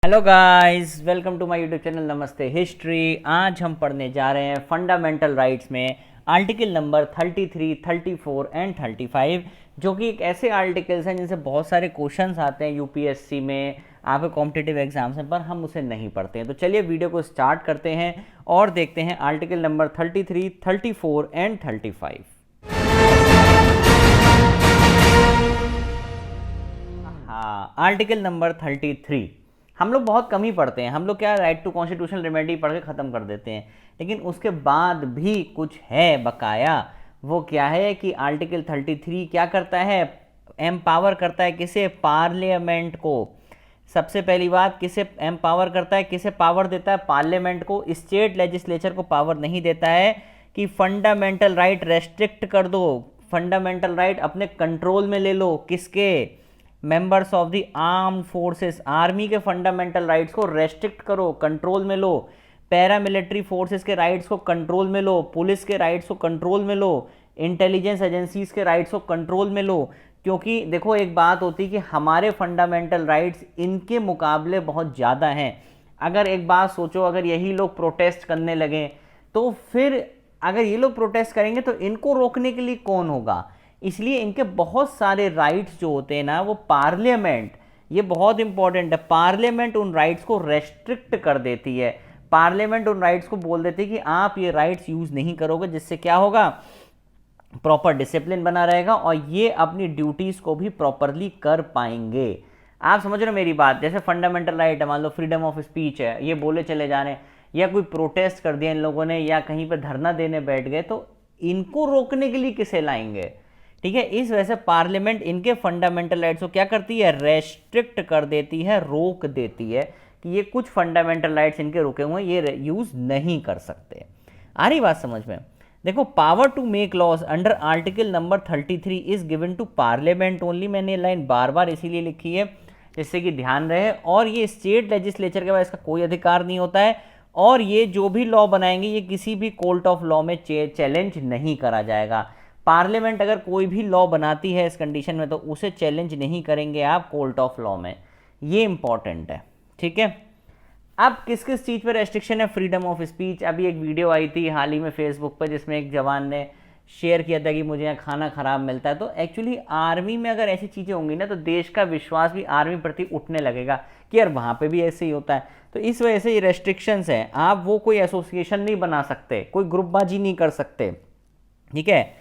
Hello guys, welcome to my YouTube channel Namaste history. आज हम पढ़ने जा रहे हैं फंडामेंटल राइट्स में आर्टिकल नंबर 33, 34 एंड 35, जो कि एक ऐसे आर्टिकल्स हैं जिनसे बहुत सारे क्वेश्चंस आते हैं यूपीएससी में, आपके कॉम्पिटिटिव एग्जाम्स में, पर हम उसे नहीं पढ़ते हैं। तो चलिए वीडियो को स्टार्ट करते हैं और देखते हैं आर्टिकल नंबर 33, 34 एंड 35। हाँ, आर्टिकल नंबर 33 हम लोग बहुत कम ही पढ़ते हैं। हम लोग क्या राइट टू कॉन्स्टिट्यूशनल रेमेडी पढ़ के ख़त्म कर देते हैं, लेकिन उसके बाद भी कुछ है बकाया। वो क्या है कि आर्टिकल 33 क्या करता है? एम्पावर करता है किसे? पार्लियामेंट को। सबसे पहली बात, किसे एम्पावर करता है? किसे पावर देता है? पार्लियामेंट को। स्टेट लेजिस्लेचर को पावर नहीं देता है कि फंडामेंटल राइट रेस्ट्रिक्ट कर दो, फंडामेंटल राइट अपने कंट्रोल में ले लो। किसके? Members of the armed forces, army के फंडामेंटल राइट्स को रेस्ट्रिक्ट करो, कंट्रोल में लो। पैरामिलिट्री फोर्सेस के राइट्स को कंट्रोल में लो, पुलिस के राइट्स को कंट्रोल में लो, इंटेलिजेंस एजेंसीज के राइट्स को कंट्रोल में लो। क्योंकि देखो, एक बात होती है कि हमारे फंडामेंटल राइट्स इनके मुकाबले बहुत ज़्यादा हैं। अगर एक बात सोचो, अगर यही लोग प्रोटेस्ट करने लगे तो फिर अगर ये लोग प्रोटेस्ट करेंगे तो इनको रोकने के लिए कौन होगा? इसलिए इनके बहुत सारे राइट्स जो होते हैं ना, वो पार्लियामेंट, ये बहुत इंपॉर्टेंट है, पार्लियामेंट उन राइट्स को रेस्ट्रिक्ट कर देती है। पार्लियामेंट उन राइट्स को बोल देती है कि आप ये राइट्स यूज नहीं करोगे, जिससे क्या होगा? प्रॉपर डिसिप्लिन बना रहेगा और ये अपनी ड्यूटीज को भी प्रॉपरली कर पाएंगे। आप समझ रहे हो मेरी बात? जैसे फंडामेंटल राइट है, मान लो फ्रीडम ऑफ स्पीच है, ये बोले चले जा रहे हैं, या कोई प्रोटेस्ट कर दिया इन लोगों ने, या कहीं पर धरना देने बैठ गए, तो इनको रोकने के लिए किसे लाएंगे? ठीक है, इस वजह से पार्लियामेंट इनके फंडामेंटल राइट्स को क्या करती है? रेस्ट्रिक्ट कर देती है, रोक देती है कि ये कुछ फंडामेंटल राइट्स इनके रुके हुए हैं, ये यूज नहीं कर सकते। आ रही बात समझ में? देखो, power to make laws under article number 33 is given to parliament only. मैंने लाइन बार बार इसीलिए लिखी है जिससे कि ध्यान रहे। और ये स्टेट लेजिस्लेचर के पास इसका कोई अधिकार नहीं होता है, और ये जो भी लॉ बनाएंगे ये किसी भी कोर्ट ऑफ लॉ में चैलेंज नहीं करा जाएगा। पार्लियामेंट अगर कोई भी लॉ बनाती है इस कंडीशन में तो उसे चैलेंज नहीं करेंगे आप कोर्ट ऑफ लॉ में। ये इंपॉर्टेंट है, ठीक है। अब किस किस चीज़ पे रेस्ट्रिक्शन है? Freedom of speech. अभी एक वीडियो आई थी हाल ही में फेसबुक पर, जिसमें एक जवान ने शेयर किया था कि मुझे यहाँ खाना खराब मिलता है। तो एक्चुअली आर्मी में अगर ऐसी चीज़ें होंगी ना, तो देश का विश्वास भी आर्मी प्रति उठने लगेगा कि यार वहाँ पे भी ऐसे ही होता है। तो इस वजह से ये रेस्ट्रिक्शंस हैं। आप वो कोई एसोसिएशन नहीं बना सकते, कोई ग्रुपबाजी नहीं कर सकते, ठीक है।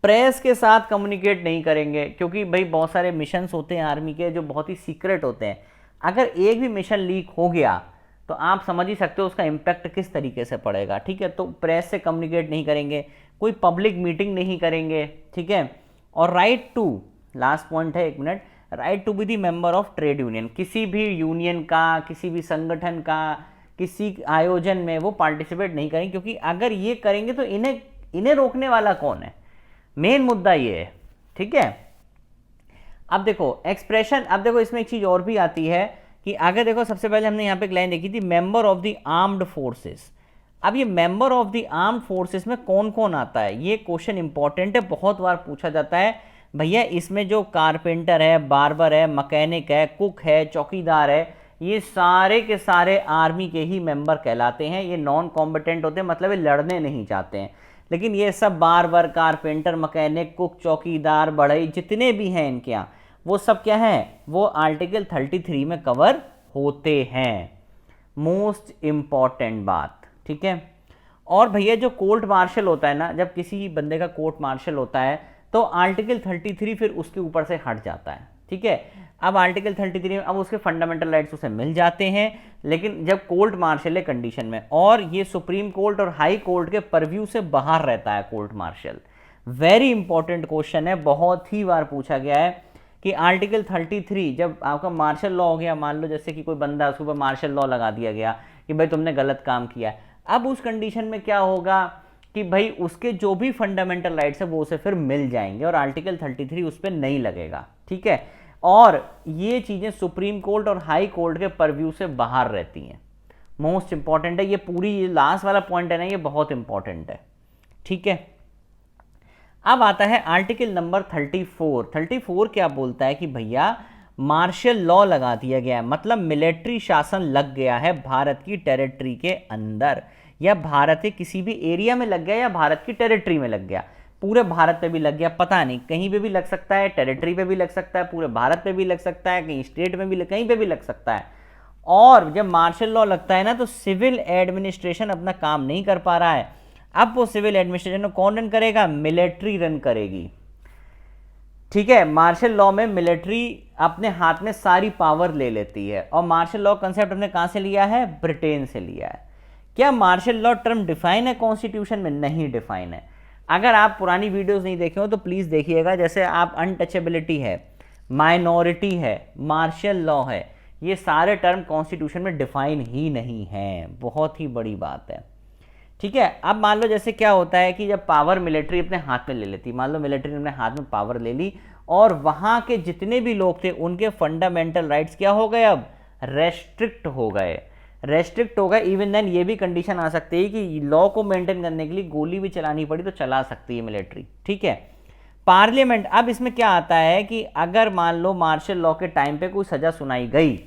प्रेस के साथ कम्युनिकेट नहीं करेंगे, क्योंकि भाई बहुत सारे मिशंस होते हैं आर्मी के जो बहुत ही सीक्रेट होते हैं। अगर एक भी मिशन लीक हो गया तो आप समझ ही सकते हो उसका इम्पैक्ट किस तरीके से पड़ेगा, ठीक है। तो प्रेस से कम्युनिकेट नहीं करेंगे, कोई पब्लिक मीटिंग नहीं करेंगे, ठीक है। और राइट टू, लास्ट पॉइंट है, एक minute, right to be the member of trade union. किसी भी यूनियन का, किसी भी संगठन का, किसी आयोजन में वो पार्टिसिपेट नहीं करेंगे, क्योंकि अगर ये करेंगे तो इन्हें रोकने वाला कौन है? मेन मुद्दा ये है, ठीक है। अब देखो एक्सप्रेशन, अब देखो इसमें एक चीज और भी आती है कि अगर देखो, सबसे पहले हमने यहाँ पे एक लाइन देखी थी, member of the armed forces. अब ये member of the armed forces में कौन कौन आता है? ये क्वेश्चन इंपॉर्टेंट है, बहुत बार पूछा जाता है। भैया इसमें जो कारपेंटर है, बार्बर है, मैकेनिक है, कुक है, चौकीदार है, ये सारे के सारे आर्मी के ही मेंबर कहलाते हैं। ये नॉन कॉम्बेटेंट होते हैं, मतलब ये लड़ने नहीं चाहते हैं। लेकिन ये सब बार्बर, कारपेंटर, मैकेनिक, कुक, चौकीदार, बढ़ई, जितने भी हैं इनके यहाँ, वो सब क्या है? वो आर्टिकल 33 में कवर होते हैं। मोस्ट इंपॉर्टेंट बात, ठीक है। और भैया जो कोर्ट मार्शल होता है ना, जब किसी बंदे का कोर्ट मार्शल होता है तो आर्टिकल 33 फिर उसके ऊपर से हट जाता है, ठीक है। अब आर्टिकल 33 में अब उसके फंडामेंटल राइट्स उसे मिल जाते हैं, लेकिन जब कोर्ट मार्शल है कंडीशन में, और ये सुप्रीम कोर्ट और हाई कोर्ट के परव्यू से बाहर रहता है court martial. Very important question है, बहुत ही बार पूछा गया है कि आर्टिकल 33 जब आपका मार्शल लॉ हो गया, मान लो जैसे कि कोई बंदा, उसके ऊपर मार्शल लॉ लगा दिया गया कि भाई तुमने गलत काम किया, अब उस कंडीशन में क्या होगा कि भाई उसके जो भी फंडामेंटल राइट्स है वो उसे फिर मिल जाएंगे और आर्टिकल 33 उस पर नहीं लगेगा, ठीक है। और ये चीजें सुप्रीम कोर्ट और हाई कोर्ट के परव्यू से बाहर रहती हैं। मोस्ट इंपॉर्टेंट है ये पूरी, ये लास्ट वाला पॉइंट है ना, ये बहुत इंपॉर्टेंट है, ठीक है। अब आता है आर्टिकल नंबर 34। 34 क्या बोलता है कि भैया मार्शल लॉ लगा दिया गया है, मतलब मिलिट्री शासन लग गया है भारत की टेरिटरी के अंदर, या भारत के किसी भी एरिया में लग गया या भारत की टेरिटरी में लग गया। पूरे भारत पे भी लग गया पता नहीं, कहीं पे भी लग सकता है, टेरिटरी पे भी लग सकता है, पूरे भारत पे भी लग सकता है, कहीं स्टेट में भी कहीं पे भी लग सकता है। और जब मार्शल लॉ लगता है ना तो सिविल एडमिनिस्ट्रेशन अपना काम नहीं कर पा रहा है। अब वो सिविल एडमिनिस्ट्रेशन को कौन रन करेगा? मिलिट्री रन करेगी। ठीक है, मार्शल लॉ में मिलिट्री अपने हाथ में सारी पावर ले लेती है। और मार्शल लॉ कंसेप्ट हमने कहां से लिया है? ब्रिटेन से लिया है। क्या मार्शल लॉ टर्म डिफाइन है कॉन्स्टिट्यूशन में? नहीं डिफाइन है। अगर आप पुरानी वीडियोस नहीं देखे हो तो प्लीज देखिएगा। जैसे आप अनटचेबिलिटी है, माइनॉरिटी है, मार्शल लॉ है, ये सारे टर्म कॉन्स्टिट्यूशन में डिफाइन ही नहीं है। बहुत ही बड़ी बात है। ठीक है, अब मान लो जैसे क्या होता है कि जब पावर मिलिट्री अपने हाथ में ले लेती, मान लो मिलिट्री ने अपने हाथ में पावर ले ली और वहां के जितने भी लोग थे उनके फंडामेंटल राइट्स क्या हो गए? अब रेस्ट्रिक्ट हो गए। रेस्ट्रिक्ट हो गए। इवन देन ये भी कंडीशन आ सकती है कि लॉ को मेंटेन करने के लिए गोली भी चलानी पड़ी तो चला सकती है मिलिट्री। ठीक है, पार्लियामेंट, अब इसमें क्या आता है कि अगर मान लो मार्शल लॉ के टाइम पे कोई सजा सुनाई गई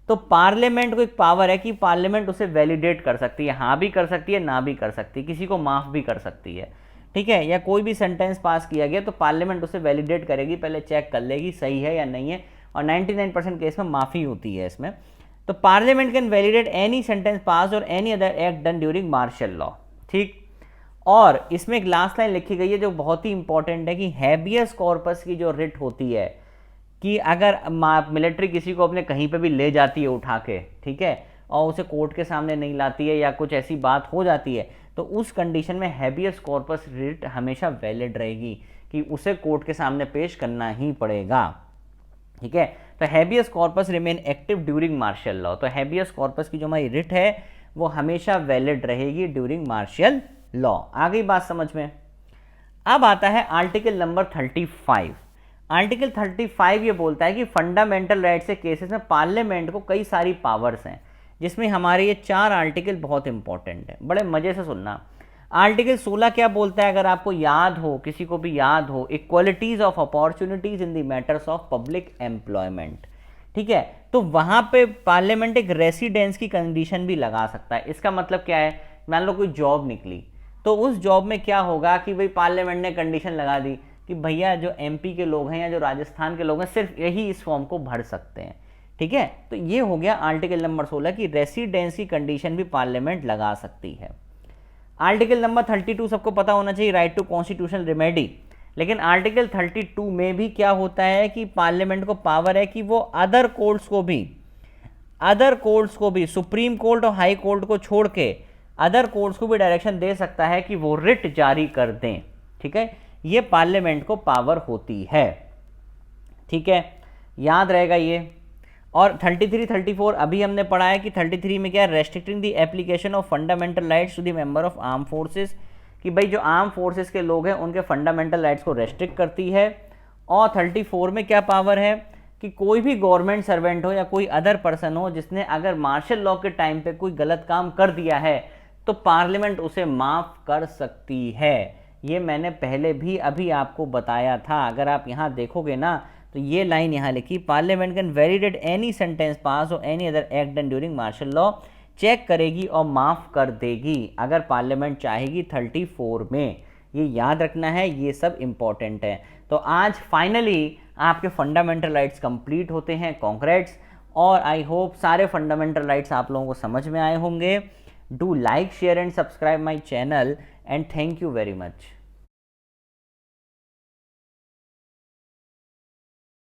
तो पार्लियामेंट को एक पावर है कि पार्लियामेंट उसे वैलिडेट कर सकती है, हाँ भी कर सकती है, ना भी कर सकती है, किसी को माफ भी कर सकती है। ठीक है, या कोई भी सेंटेंस पास किया गया तो पार्लियामेंट उसे वैलिडेट करेगी, पहले चेक कर लेगी सही है या नहीं है, और 99% केस में माफी होती है इसमें। तो parliament can validate any sentence pass और any other act done during martial law. ठीक, और इसमें एक लास्ट लाइन लिखी गई है जो बहुत ही इंपॉर्टेंट है कि हैबियस कॉर्पस की जो रिट होती है कि अगर मिलिट्री किसी को अपने कहीं पे भी ले जाती है उठा के, ठीक है, और उसे कोर्ट के सामने नहीं लाती है या कुछ ऐसी बात हो जाती है तो उस कंडीशन में हैबियस कॉर्पस रिट हमेशा वैलिड रहेगी कि उसे कोर्ट के सामने पेश करना ही पड़ेगा। ठीक है, तो habeas corpus remain active during martial law. तो हैबियस कॉर्पस की जो हमारी रिट है वो हमेशा वैलिड रहेगी ड्यूरिंग मार्शल लॉ। आ गई बात समझ में? अब आता है आर्टिकल नंबर 35। आर्टिकल 35 ये बोलता है कि फंडामेंटल राइट्स के केसेस में पार्लियामेंट को कई सारी पावर्स हैं, जिसमें हमारे ये 4 आर्टिकल बहुत इंपॉर्टेंट है, बड़े मजे से सुनना। आर्टिकल 16 क्या बोलता है, अगर आपको याद हो, किसी को भी याद हो, equalities of opportunities in the matters of public employment. ठीक है, तो वहां पे पार्लियामेंट एक रेसिडेंस की कंडीशन भी लगा सकता है। इसका मतलब क्या है, मान लो कोई जॉब निकली तो उस जॉब में क्या होगा कि भाई पार्लियामेंट ने कंडीशन लगा दी कि भैया जो एमपी के लोग हैं या जो राजस्थान के लोग हैं सिर्फ यही इस फॉर्म को भर सकते हैं। ठीक है, तो ये हो गया आर्टिकल नंबर 16 की रेसिडेंस की कंडीशन भी पार्लियामेंट लगा सकती है। आर्टिकल नंबर 32 सबको पता होना चाहिए, राइट टू कॉन्स्टिट्यूशनल रेमेडी। लेकिन आर्टिकल 32 में भी क्या होता है कि पार्लियामेंट को पावर है कि वो अदर कोर्ट्स को भी सुप्रीम कोर्ट और हाई कोर्ट को छोड़ के अदर कोर्ट्स को भी डायरेक्शन दे सकता है कि वो रिट जारी कर दें। ठीक है, ये पार्लियामेंट को पावर होती है। ठीक है, याद रहेगा ये। और 33, 34 अभी हमने पढ़ा है कि 33 में क्या, restricting the application of fundamental rights to the member of arm forces, कि भाई जो आर्म फोर्सेस के लोग हैं उनके फंडामेंटल राइट्स को रेस्ट्रिक्ट करती है। और 34 में क्या पावर है कि कोई भी गवर्नमेंट सर्वेंट हो या कोई अदर पर्सन हो जिसने अगर मार्शल लॉ के टाइम पे कोई गलत काम कर दिया है तो पार्लियामेंट उसे माफ कर सकती है। ये मैंने पहले भी अभी आपको बताया था। अगर आप यहाँ देखोगे ना तो ये लाइन यहाँ लिखी, parliament can validate any sentence pass और any other act done during martial law, check करेगी और माफ कर देगी अगर पार्लियामेंट चाहेगी 34 में। ये याद रखना है, ये सब इंपॉर्टेंट है। तो आज फाइनली आपके फंडामेंटल राइट्स कंप्लीट होते हैं, कॉन्ग्रेट्स। और आई होप सारे फंडामेंटल राइट्स आप लोगों को समझ में आए होंगे। Do like, share and subscribe my channel and thank you very much.